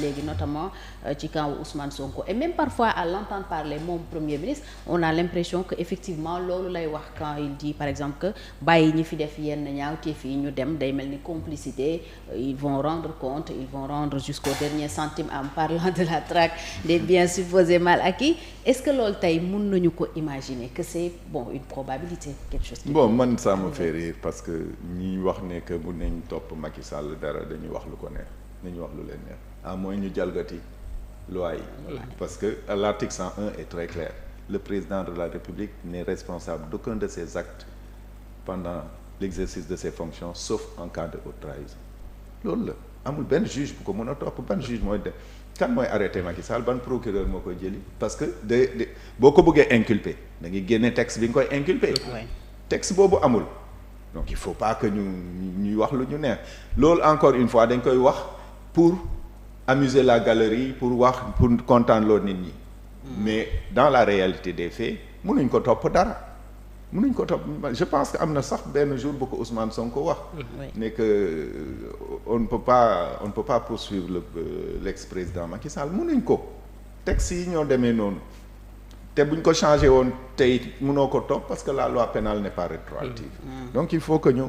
léegi notamment ci camp Ousmane Sonko et même parfois à l'entendre parler moom premier ministre on a l'impression que effectivement loolu lay wax quand il dit par exemple que bàyyi ñi fi def yenn ñaawteef yi ñu dem day mel ni complicité ils vont rendre compte ils vont rendre jusqu'au dernier centime en parlant de la traque des biens supposés mal acquis est-ce que loolu tey mën nañu ko imaginer que c'est bon une probabilité quelque chose bon man ça me fait rire parce que ñi wax ne que bu nañ topp Macky Sall dara dañuy wax lu ko neex nañu wax lu leen neex à moins ñu jalgati loi yi parce que l'article 101 est très clair le président de la République n'est responsable d'aucun de ses actes pendant l'exercice de ses fonctions sauf en cas de haute trahison loolu la amul benn juge bu ko mën a topp ban juge mooy def kan mooy arrêté Macky Sall ban procureur moo koy jëli parce que boo ko bëggee inculper da ngay génne texte bi nga koy inculper texte boobu amul donc il faut pas que ñuy wax lu ñu neex loolu encore une fois dañ koy wax pour amuser la galerie pour kontaan loo nit ñi mais dans la réalité des faits mënuñ ko topp dara mënuñ ko topp je pense que am na sax benn jour bu ko Ousmane Sonko wax ne que on ne peut pas poursuivre l'ex-président Macky Sall mënuñ ko texte yi ñoo demee noonu te buñ ko changé woon tey mënoo ko topp parce que la loi pénale n'est pas rétroactive donc il faut que ñu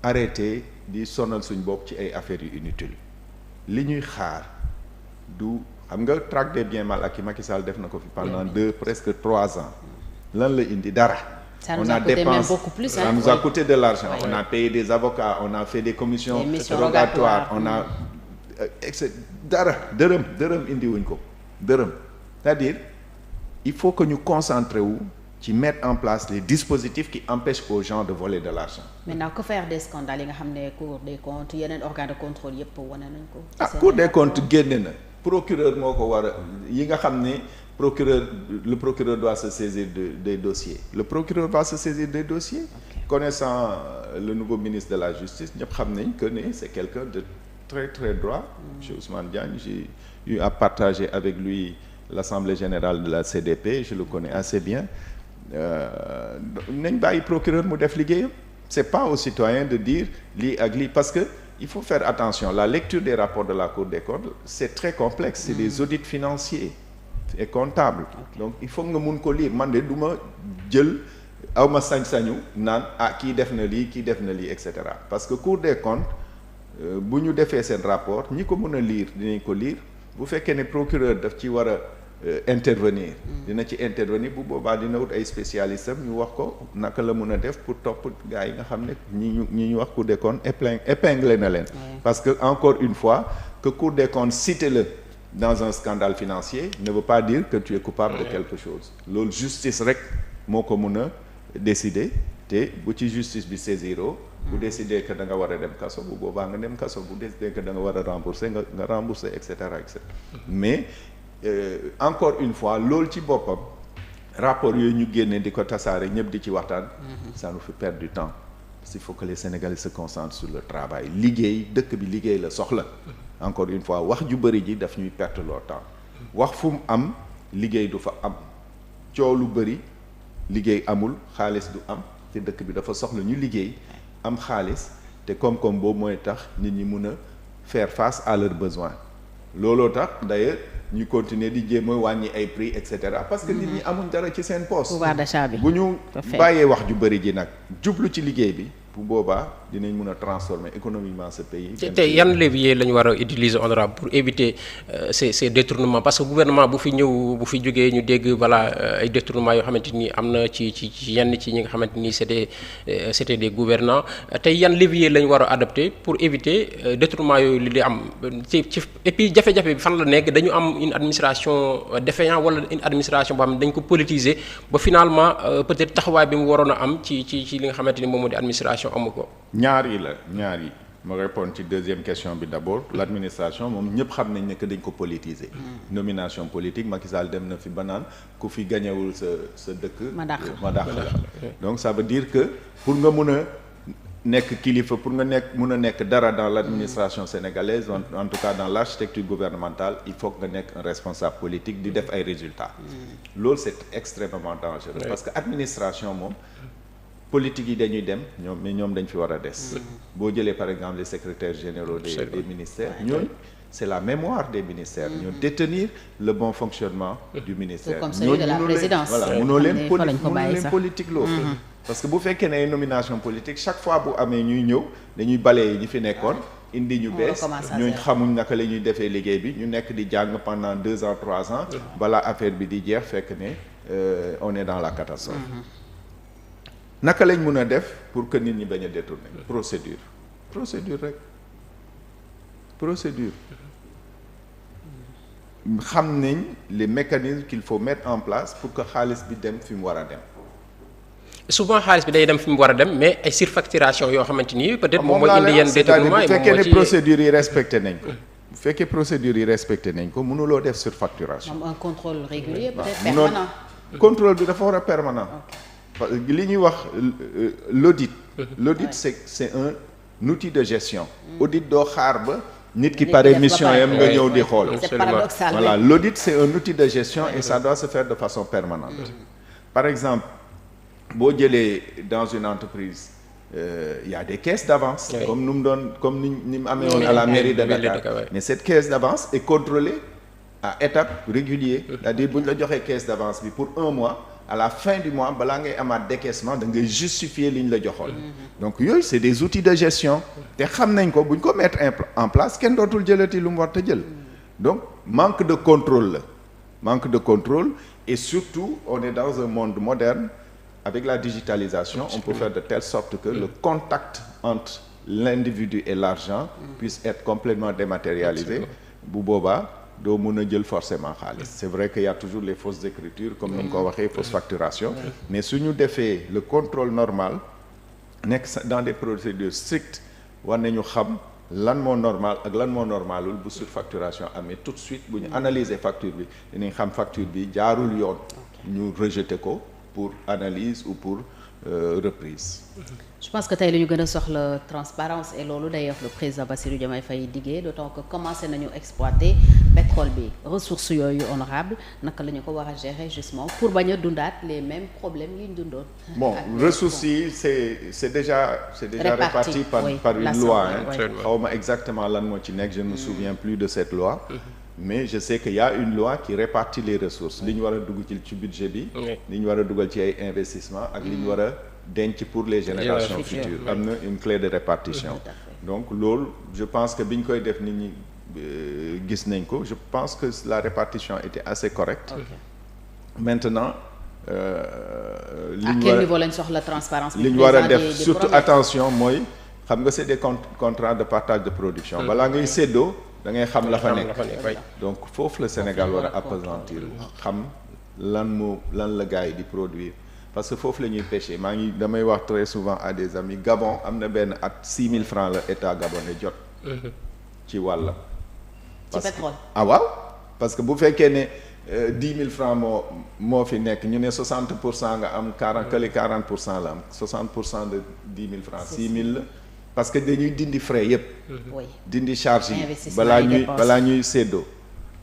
arrêter di sonal suñ bopp ci ay affaires yu inutiles li ñuy xaar du xam nga traque des biens mal acquis Macky Sall def na ko fi pendant presque 3 ans lan la indi dara on a dépensé même beaucoup plus ça nous a coûté de l'argent on a payé des avocats on a fait des commissions rogatoires on a dara dërëm indi wuñ ko dërëm c'est-à-dire il faut que ñu concentrer wu ci mettre en place les dispositifs qui empêchent aux gens de voler de l'argent. Maintenant que faire des scandales yi nga xam ne Cour des comptes yeneen organe de contrôle yëpp wane nañ ko. Cour des comptes génne na procureur moo ko war a yi nga xam ne le procureur doit se saisir des dossiers le procureur va se saisir des dossiers. Connaissant le nouveau ministre de la justice ñëpp xam nañ que ne c'est quelqu'un de très très droit. Monsieur Ousmane Diagne j'ai eu à partager avec lui l'assemblée générale de la CDP je le connais assez bien. nañ bàyyi procureur mu def liggéeyam c'est pas aux citoyens de dire lii ak lii parce que il faut faire attention la lecture des rapports de la Cour des comptes c'est très complexe c'est des audits financiers et comptables donc il faut nga mun ko lire man de du ma jël aw ma sañ-sañu naan kii def na lii kii def na lii et cetera parce que Cour des comptes bu ñu defee seen rapport ñi ko mën a lire dinañ ko lire bu fekkee ne procureur daf ci war a intervenir dina ci intervenir bu boobaa dina wut ay spécialistes am ñu wax ko naka la mën a def pour topp gars yi nga xam ne ñi ñu wax Cour des comptes épinglé na leen parce que encore une fois que Cour des comptes cite la dans un scandale financier ne veut pas dire que tu es coupable de quelque chose loolu justice rek moo ko mën a décider te bu ci justice bi saisiro bu décider que da nga war a dem kaso bu boobaa nga dem kaso bu décider que da nga war a rembourser nga rembourser et cetera mais encore une fois loolu ci boppam rapport yooyu ñu génne di ko tasaare ñëpp di ci waxtaan ça nous fait perdre du temps parce qu'il faut que les Sénégalais se concentrent sur le travail liggéey dëkk bi liggéey la soxla encore une fois wax ju bëri ji daf ñuy perdre leur temps wax fu mu am liggéey du fa am coow lu bëri liggéey amul xaalis du am te dëkk bi dafa soxla ñu liggéey am xaalis te koom-koom boobu mooy tax nit ñi mun a faire face à leurs besoins looloo tax d'ailleurs ñu continuer di jéem a wàññi ay prix et cetera parce que nit ñi amuñ dara ci seen poste pouvoir d'achat bi bu ñu bàyyee wax ju bëri ji nag jublu ci liggéey bi bu boobaa dinañ mën a transformer économiquement ce pays. te yan levier la ñu war a utiliser honorable pour éviter ces détournements parce que gouvernement bu fi jógee ñu dégg voilà ay détournements yoo xamante ni am na ci yenn ci ñi nga xamante ni c'était des gouvernants tey yan levier la ñu war a adopter pour éviter détournements yooyu li di am ci et puis jafe-jafe bi fan la nekk dañu am une administration défaillante wala une administration boo xam ne dañ ko politiser ba finalement peut-être taxawaay bi mu waroon a am ci li nga xamante ni moom moo di administration amu ko. ñaar yi ma répondre ci deuxième question bi d'abord l'administration moom ñëpp xam nañ ne que dañ ko politiser. nomination politique Macky Sall dem na fi ba naan ku fi gañewul sa dëkk. ma dàq la donc ça veut dire que pour nga mun a nekk kilifa pour nga mun a nekk dara dans l'administration sénégalaise en tout cas dans l'architecture gouvernementale il faut que nga nekk un responsable politique di def ay résultats. loolu c'est extrêmement dangereux. parce que administration moom. politique yi dañuy dem ñoom dañ fi war a des. boo jëlee par exemple les secrétaires généraux des ministères ñooñu c'est la mémoire des ministères ñoo détenir le bon fonctionnement du ministère comme celui de la présidence voilà mënoo leen politique loo parce que bu fekkee ne nomination politique chaque fois bu amee ñuy ñëw dañuy balee ñi fi nekkoon indi ñu bees ñooñ xamuñ naka la ñuy defee liggéey bi ñu nekk di jàng pendant 2 ans 3 ans balaa affaire bi di jeex fekk ne on est dans la catastrophe naka lañ mën a def pour que nit ñi bañ a détourner procédure rek procédure xam nañ les mécanismes qu'il faut mettre en place pour que xaalis bi dem fi mu war a dem souvent xaalis bi day dem fi mu war a dem mais ay surfacturation yoo xamante ni peut-être moom mooy indi yenn détournement bu fekkee ne procédures yi respecté nañ ko bu fekkee procédures yi respecté nañ ko mënuloo def surfacturation un contrôle régulier peut-être permanent contrôle bi dafa war a permanent parce que li ñuy wax l'audit c'est un outil de gestion audit doo xaar ba nit ki pare mission yam nga ñëw di xool c'est paradoxal voilà l'audit c'est un outil de gestion et ça doit se faire de façon permanente par exemple boo jëlee dans une entreprise il y a des caisses d'avance comme nu mu doon comme ni mu amee woon à la mairie de Dakar mais cette caisse d'avance est contrôlée à étapes régulières c'est-à-dire bu ñu la joxee caisse d'avance bi pour 1 mois à la fin du mois balaa ngay amaat décaissement da ngay justifier li ñu la joxoon donc yooyu c'est des outils de gestion te xam nañ ko bu ñu ko mettre en place kenn dootul jëlati lu mu war a jël donc manque de contrôle et surtout on est dans un monde moderne avec la digitalisation on peut faire de telle sorte que le contact entre l'individu et l'argent puisse être complètement dématérialisé bu boobaa doo mën a jël forcément xaalis c'est vrai qu'il y a toujours les fausses écritures comme ni nga ko waxee fausse facturation mais su ñu defee le contrôle normal nekk dans des procédures strictes war nañu xam lan moo normal ak lan moo normalul bu surfacturation amee tout de suite bu ñu analyser facture bi dinañ xam facture bi jaarul yoon ñu rejeter ko pour analyse ou pour reprise. Je pense que tey li ñu gën a soxla transparence et loolu d'ailleurs le président Bassirou Diomaye Faye diggee d'autant que commencé nañu exploiter pétrole bi ressources yooyu honorable naka la ñu ko war a gérer justement pour bañ a dundaat les mêmes problèmes yi ñu dundoon. Bon ressources yi c'est déjà réparti par une loi xawma exactement lan moo ci nekk je ne me souviens plus de cette loi. Mais je sais qu'il y a une loi qui répartit les ressources li ñu war a dugg ci budget bi li ñu war a dugal ci ay investissement ak li ñu war a denc pour les générations futures am na une clé de répartition donc loolu je pense que bi ñu koy def nit ñi gis nañ ko je pense que la répartition était assez correcte maintenant à quel niveau lañ soxla transparence li ñu war a def surtout attention mooy xam nga c'est des contrats de partage de production balaa ngay séddoo da ngay xam la fa nekk donc foofu la Sénégal war a appesantir xam lan la gars yi di produire parce que foofu la ñuy pêcher damay wax très souvent à des amis Gabon am na benn at 6 000 francs la état gabonais jot ci wàlla ci pétrole waaw parce que bu fekkee ne 10 000 francs moo fi nekk ñu ne 60% nga am 40% la am 60% de 10 000 francs 6 000 la parce que dañuy dindi frais yépp dindi charge yi balaa ñuy séddoo